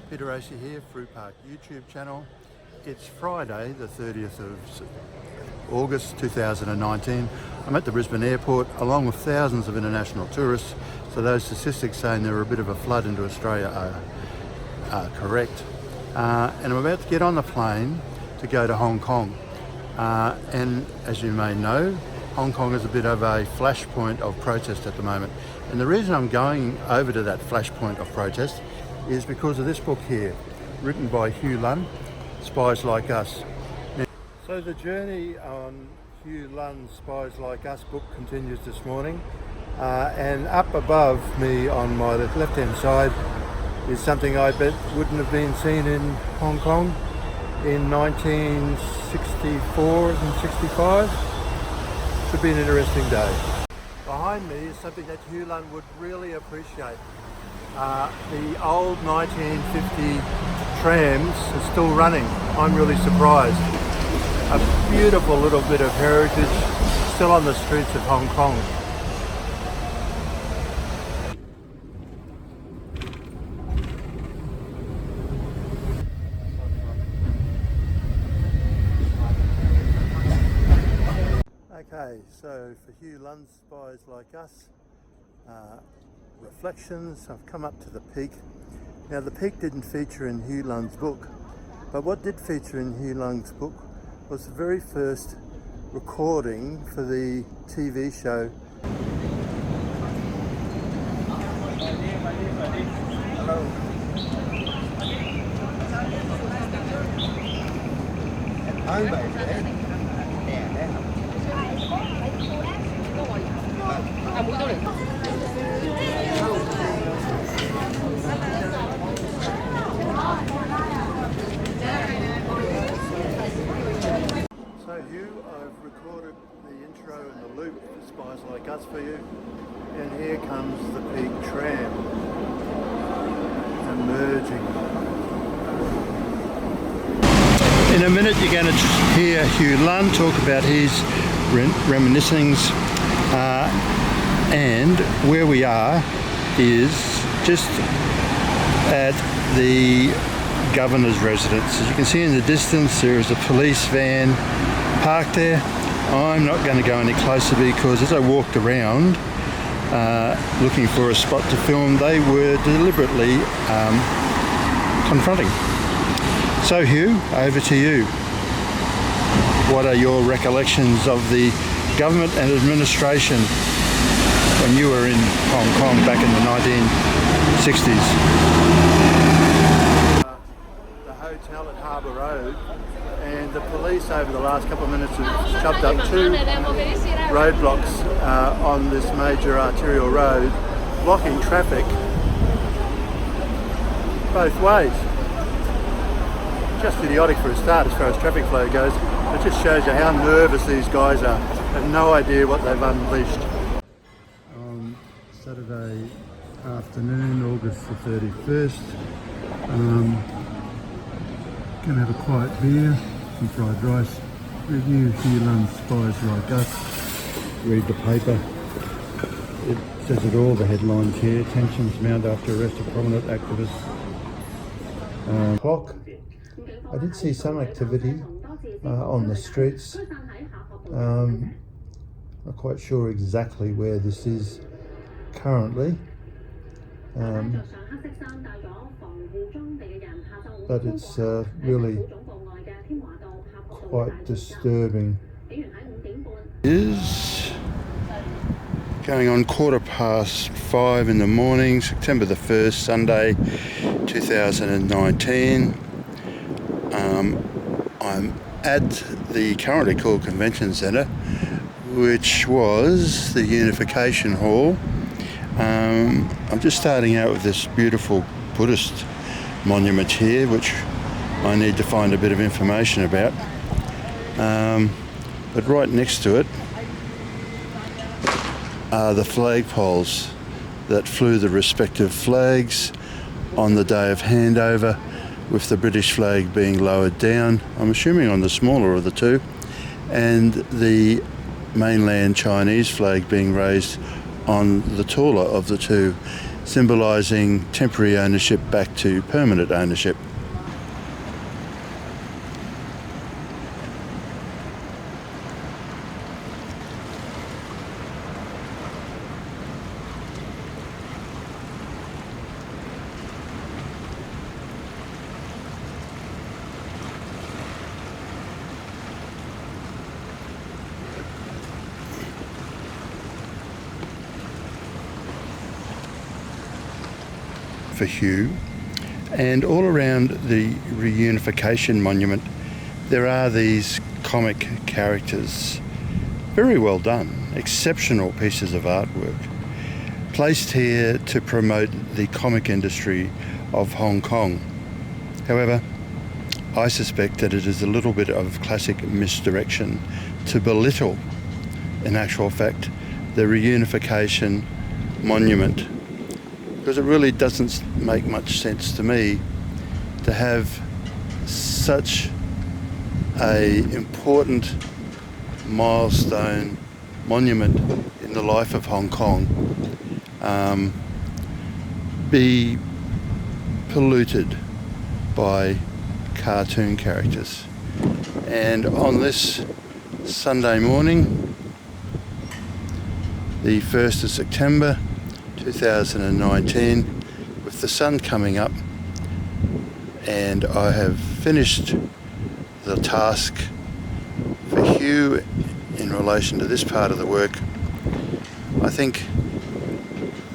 Peter O'Shea here, Fruit Park YouTube channel. It's Friday the 30th of August 2019. I'm at the Brisbane airport along with thousands of international tourists, so those statistics saying there are a bit of a flood into Australia are correct. And I'm about to get on the plane to go to Hong Kong. And as you may know, Hong Kong is a bit of a flashpoint of protest at the moment. And the reason I'm going over to that flashpoint of protest is because of this book here, written by Hugh Lunn, Spies Like Us. So the journey on Hugh Lunn's Spies Like Us book continues this morning. And up above me on my left-hand side is something I bet wouldn't have been seen in Hong Kong in 1964 and 65. Should be an interesting day. Behind me is something that Hugh Lunn would really appreciate. The old 1950 trams are still running. I'm really surprised. A beautiful little bit of heritage still on the streets of Hong Kong. Okay, so for Hugh Lunn's Spies Like Us, reflections, I've come up to the peak. Now the peak didn't feature in Hugh Lunn's book, but what did feature in Hugh Lunn's book was the very first recording for the TV show. So Hugh, I've recorded the intro and the loop for Spies Like Us for you, and here comes the big tram emerging. In a minute you're going to hear Hugh Lunn talk about his reminiscings, and where we are is just at the Governor's residence. As you can see in the distance there is a police van parked there. I'm not going to go any closer because as I walked around looking for a spot to film, they were deliberately confronting. So Hugh, over to you. What are your recollections of the government and administration when you were in Hong Kong back in the 1960s? The hotel at Harbour Road, and the police over the last couple of minutes have shoved up 2 roadblocks on this major arterial road, blocking traffic both ways. Just idiotic for a start as far as traffic flow goes. It just shows you how nervous these guys are. They have no idea what they've unleashed. On Saturday afternoon, August the 31st, gonna have a quiet beer, some fried rice, review Hugh Lunn's Spies Like Us, read the paper. It says it all, the headlines here: tensions mount after arrest of prominent activists. Clock. I did see some activity on the streets. Not quite sure exactly where this is currently, but it's really quite disturbing. It is going on 5:15 in the morning, September the 1st, Sunday 2019. I'm at the currently called Convention Centre, which was the Unification Hall. I'm just starting out with this beautiful Buddhist monument here, which I need to find a bit of information about. But right next to it are the flagpoles that flew the respective flags on the day of handover, with the British flag being lowered down, I'm assuming on the smaller of the two, and the mainland Chinese flag being raised on the taller of the two. symbolising temporary ownership back to permanent ownership. For Hugh, and all around the reunification monument there are these comic characters, very well done, exceptional pieces of artwork, placed here to promote the comic industry of Hong Kong. However, I suspect that it is a little bit of classic misdirection to belittle, in actual fact, the reunification monument, because it really doesn't make much sense to me to have such a important milestone monument in the life of Hong Kong be polluted by cartoon characters. And on this Sunday morning, the 1st of September 2019, with the sun coming up, and I have finished the task for Hugh in relation to this part of the work, I think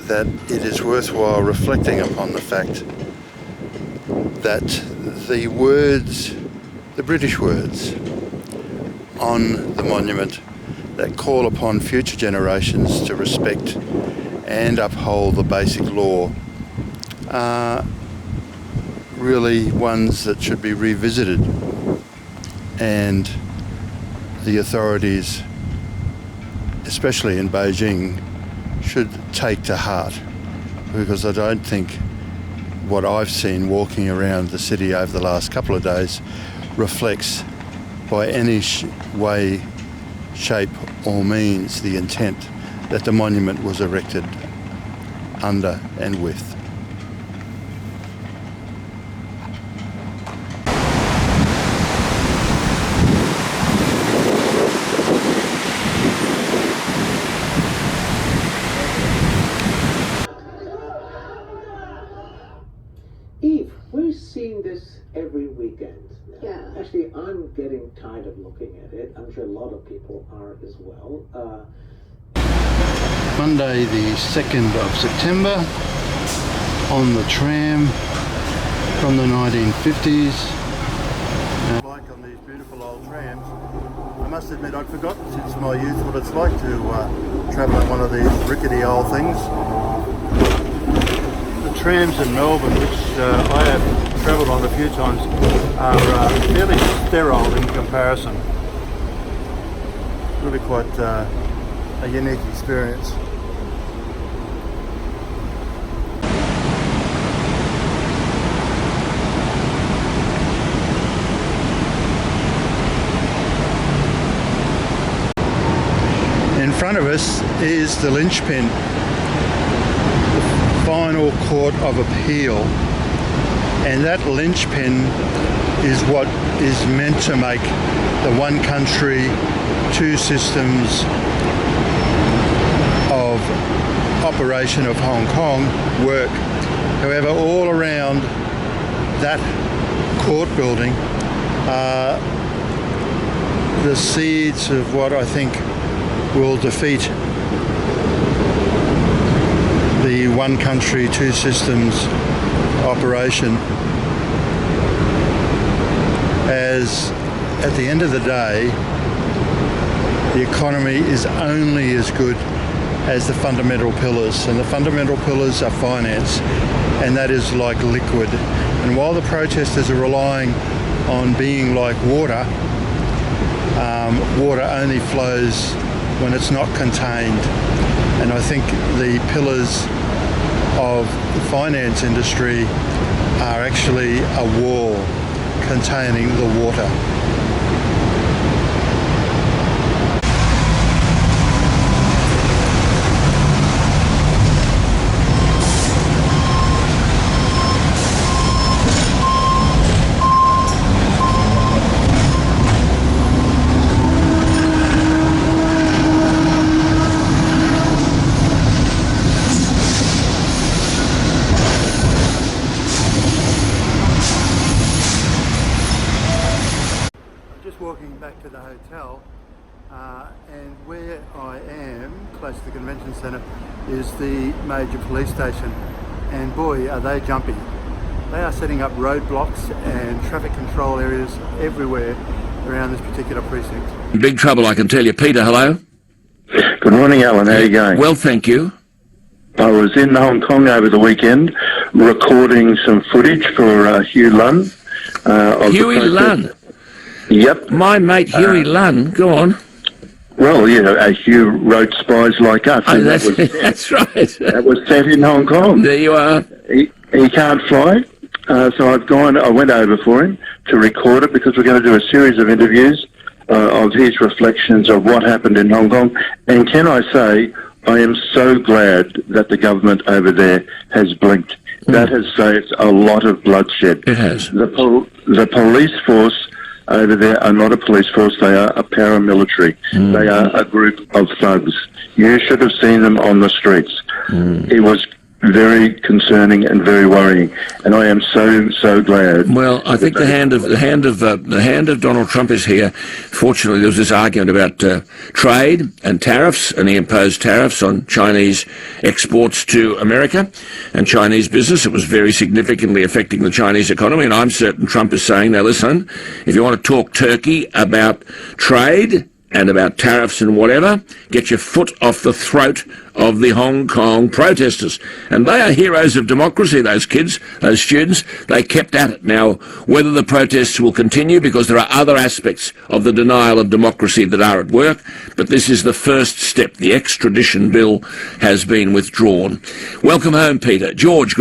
that it is worthwhile reflecting upon the fact that the words, the British words on the monument that call upon future generations to respect and uphold the basic law are really ones that should be revisited, and the authorities, especially in Beijing, should take to heart, because I don't think what I've seen walking around the city over the last couple of days reflects by any way, shape or means the intent that the monument was erected under and with. Eve, we're seeing this every weekend now. Yeah. Actually, I'm getting tired of looking at it. I'm sure a lot of people are as well. Monday the 2nd of September, on the tram from the 1950s. Like on these beautiful old trams, I must admit I'd forgotten since my youth what it's like to travel on one of these rickety old things. The trams in Melbourne, which I have travelled on a few times, are fairly sterile in comparison. Really quite a unique experience. In front of us is the linchpin, the final court of appeal, and that linchpin is what is meant to make the one country, two systems of operation of Hong Kong work. However, all around that court building are the seeds of what I think will defeat the one country, two systems operation, as at the end of the day the economy is only as good as the fundamental pillars, and the fundamental pillars are finance, and that is like liquid. And while the protesters are relying on being like water, water only flows when it's not contained, and I think the pillars of the finance industry are actually a wall containing the water. back to the hotel, and where I am, close to the convention centre, is the major police station, and boy are they jumpy. They are setting up roadblocks and traffic control areas everywhere around this particular precinct. Big trouble, I can tell you. Peter, hello. Good morning, Alan. How are you going? Well, thank you. I was in Hong Kong over the weekend recording some footage for Hugh Lunn. Huey Lunn? Yep. My mate Huey Lunn, go on. Well, Hugh wrote Spies Like Us. Oh, that's right. That was set in Hong Kong. There you are. He can't fly, so I went over for him to record it because we're going to do a series of interviews of his reflections of what happened in Hong Kong. And can I say, I am so glad that the government over there has blinked. That has saved a lot of bloodshed. It has. The police force over there are not a police force, they are a paramilitary. They are a group of thugs. You should have seen them on the streets. It was very concerning and very worrying, and I am so glad. Well, I think the hand of Donald Trump is here. Fortunately, there was this argument about trade and tariffs, and he imposed tariffs on Chinese exports to America and Chinese business. It was very significantly affecting the Chinese economy, and I'm certain Trump is saying, now listen, if you want to talk Turkey about trade and about tariffs and whatever, get your foot off the throat of the Hong Kong protesters. And they are heroes of democracy, those kids, those students. They kept at it. Now, whether the protests will continue, because there are other aspects of the denial of democracy that are at work, but this is the first step. The extradition bill has been withdrawn. Welcome home, Peter. George, good